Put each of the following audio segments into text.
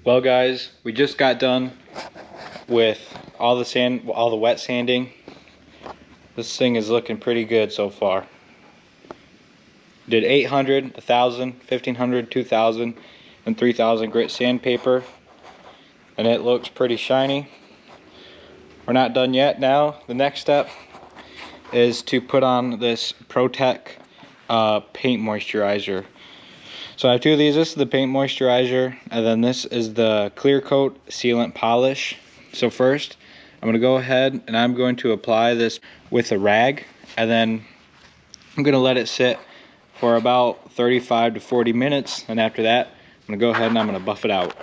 Well guys, we just got done with all the wet sanding. This thing is looking pretty good so far. Did 800, 1000, 1500, 2000, and 3000 grit sandpaper, and it looks pretty shiny. We're not done yet. Now the next step is to put on this Protect paint moisturizer. So I have two of these. This is the paint moisturizer, and then this is the clear coat sealant polish. So first, I'm going to go ahead and I'm going to apply this with a rag, and then I'm going to let it sit for about 35 to 40 minutes, and after that, I'm going to go ahead and I'm going to buff it out.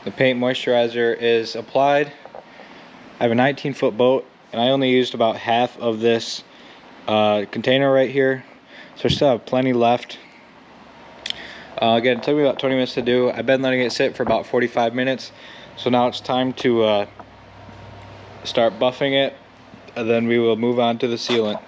The paint moisturizer is applied. I have a 19-foot boat, and I only used about half of this container right here, so I still have plenty left. Again, it took me about 20 minutes to do. I've been letting it sit for about 45 minutes, so now it's time to start buffing it, and then we will move on to the sealant.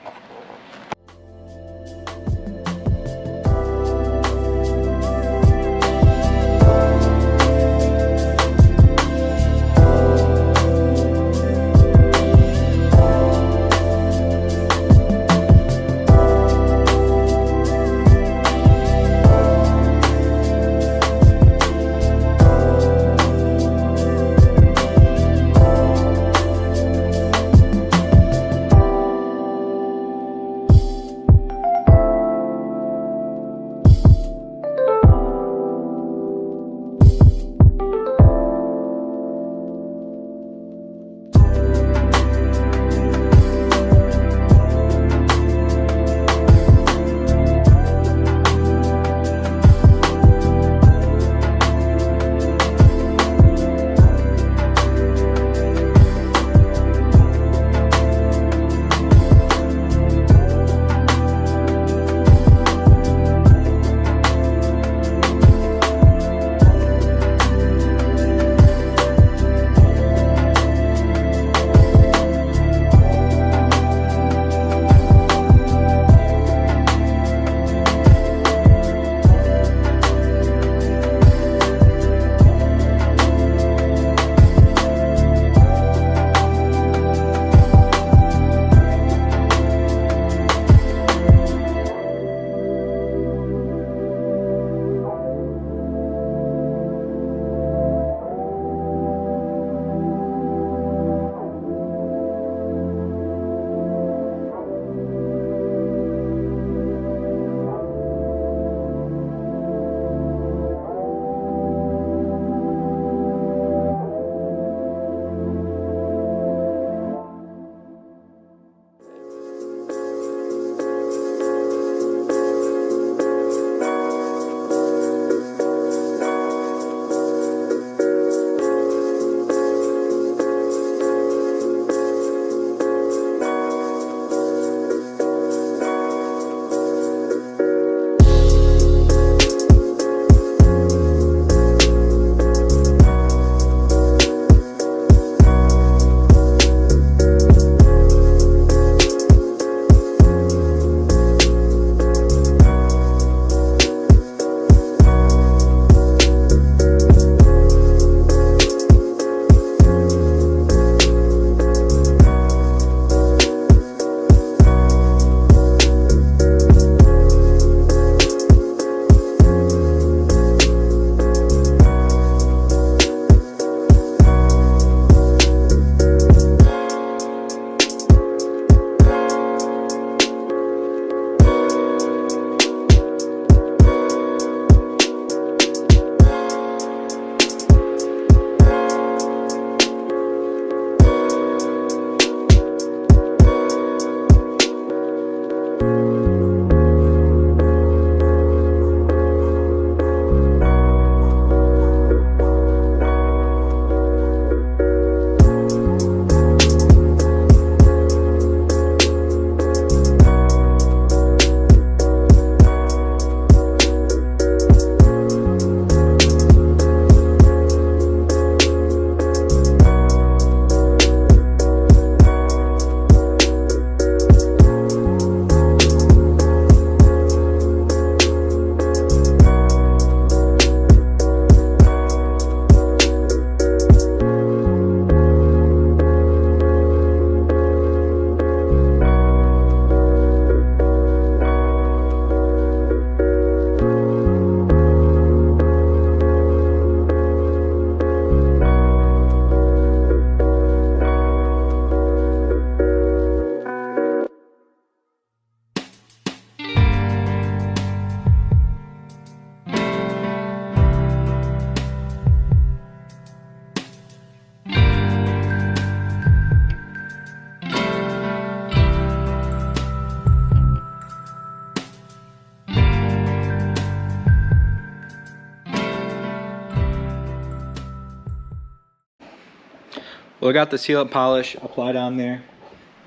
Well, I got the sealant polish applied on there.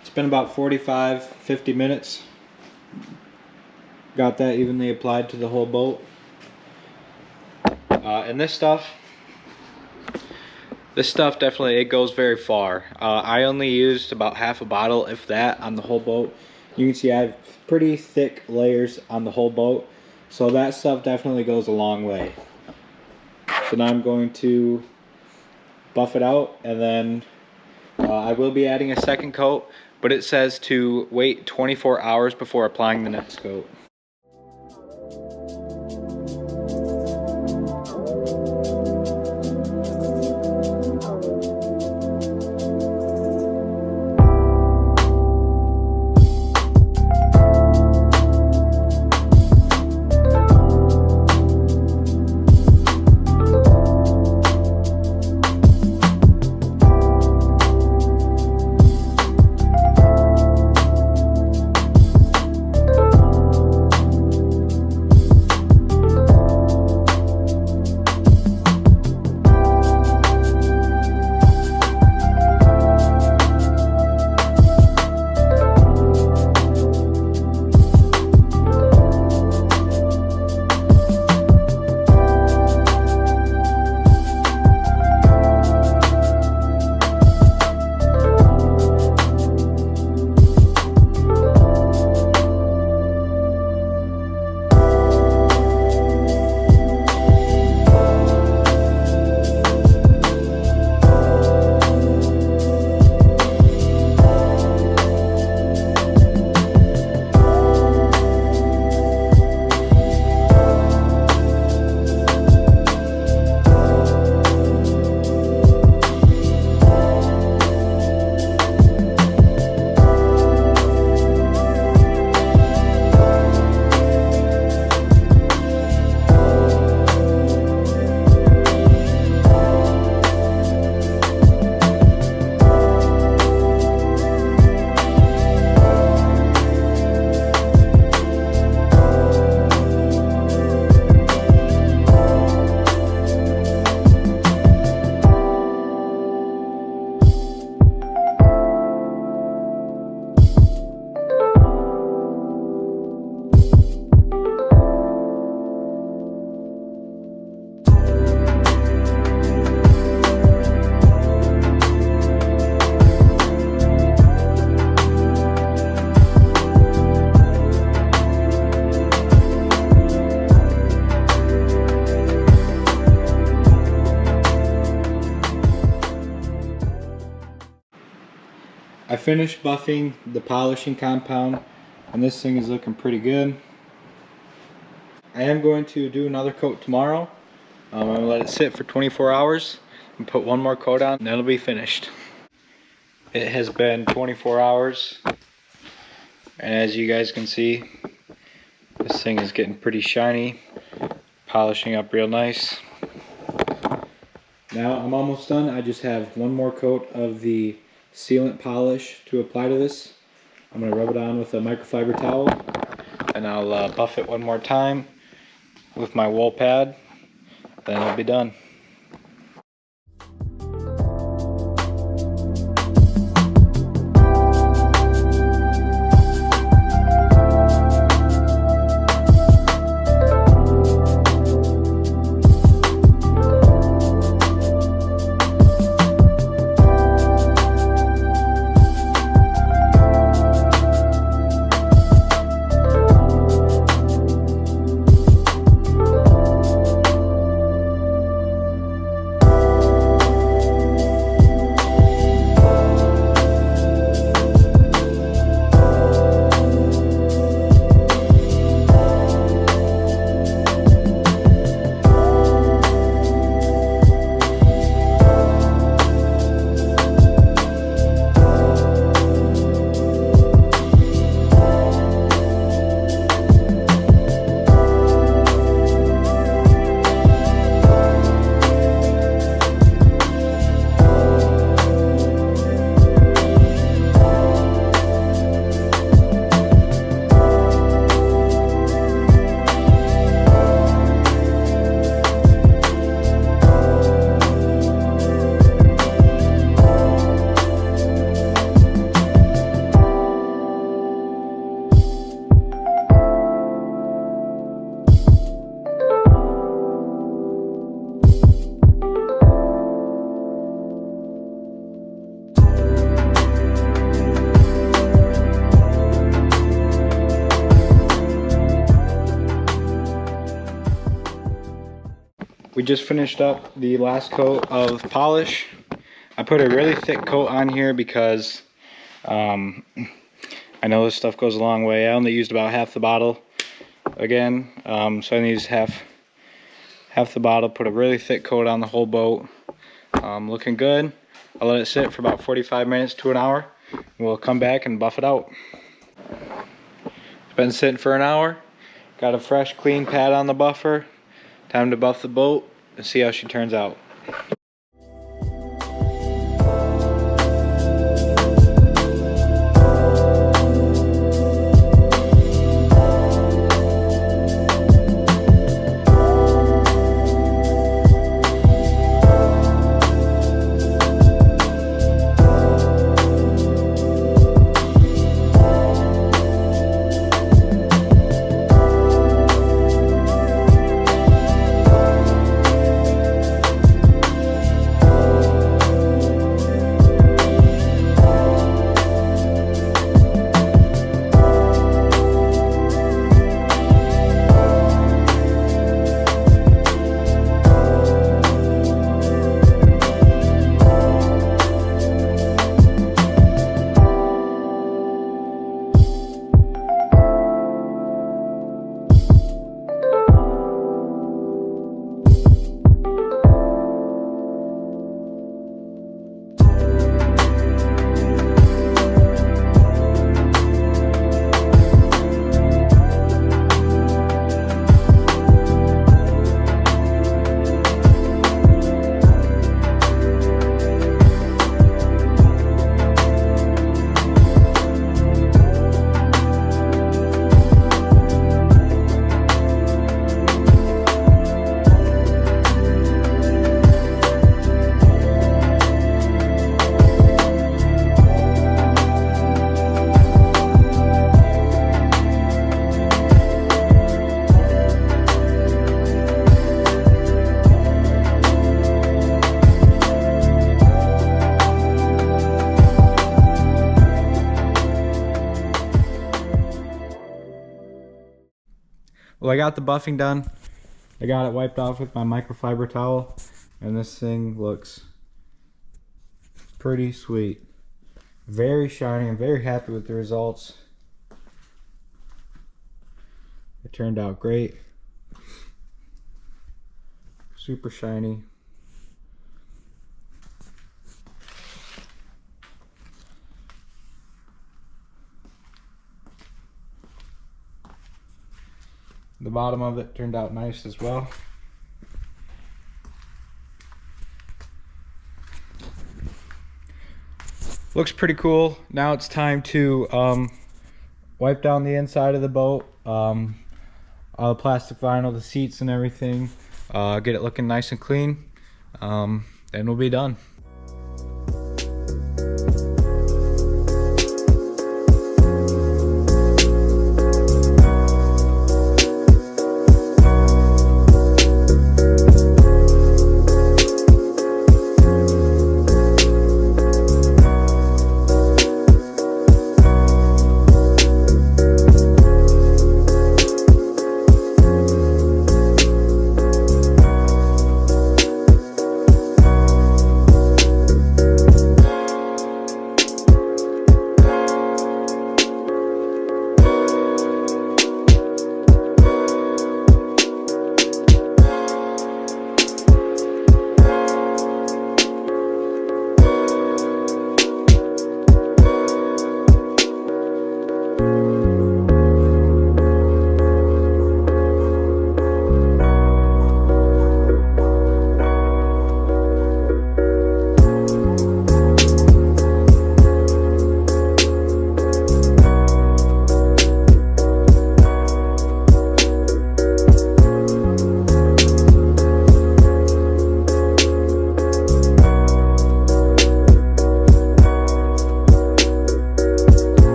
It's been about 45-50 minutes. Got that evenly applied to the whole boat. And this stuff definitely, it goes very far. I only used about half a bottle, if that, on the whole boat. You can see I have pretty thick layers on the whole boat, so that stuff definitely goes a long way. So now I'm going to buff it out, and then I will be adding a second coat, but it says to wait 24 hours before applying the next coat. I finished buffing the polishing compound, and this thing is looking pretty good. I am going to do another coat tomorrow. I'm going to let it sit for 24 hours and put one more coat on, and that'll be finished. It has been 24 hours, and as you guys can see, this thing is getting pretty shiny, polishing up real nice. Now I'm almost done. I just have one more coat of the sealant polish to apply to this. I'm going to rub it on with a microfiber towel, and I'll buff it one more time with my wool pad, then it'll be done. We just finished up the last coat of polish. I put a really thick coat on here because I know this stuff goes a long way. I only used about half the bottle again, so I need to half the bottle. Put a really thick coat on the whole boat. Looking good. I'll let it sit for about 45 minutes to an hour. We'll come back and buff it out. It's been sitting for an hour. Got a fresh, clean pad on the buffer. Time to buff the boat and see how she turns out. Well, I got the buffing done. I got it wiped off with my microfiber towel, and this thing looks pretty sweet. Very shiny. I'm very happy with the results. It turned out great. Super shiny. The bottom of it turned out nice as well. Looks pretty cool. Now it's time to wipe down the inside of the boat. All the plastic vinyl, the seats and everything. Get it looking nice and clean. Then we'll be done.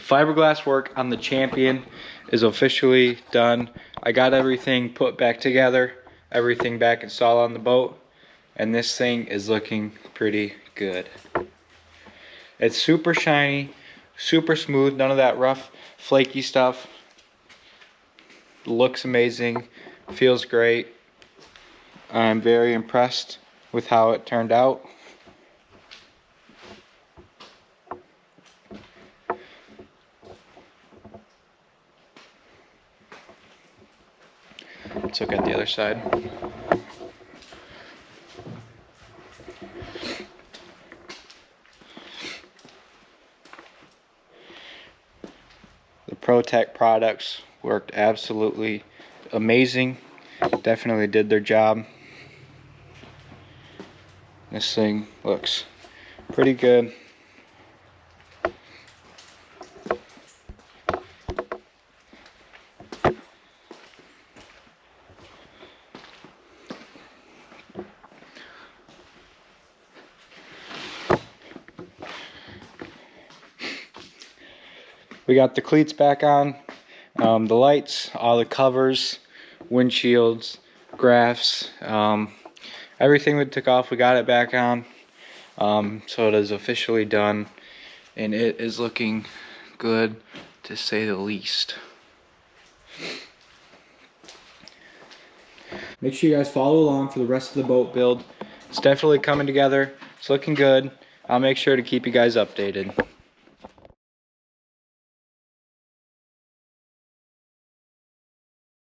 fiberglass work on the Champion is officially done. I got everything put back together, everything back installed on the boat, and this thing is looking pretty good. It's super shiny, super smooth, none of that rough, flaky stuff. Looks amazing, feels great. I'm very impressed with how it turned out. Let's look at the other side. The ProTech products worked absolutely amazing. Definitely did their job. This thing looks pretty good. We got the cleats back on, the lights, all the covers, windshields, graphs, everything we took off, we got it back on. So it is officially done, and it is looking good to say the least. Make sure you guys follow along for the rest of the boat build. It's definitely coming together. It's looking good. I'll make sure to keep you guys updated.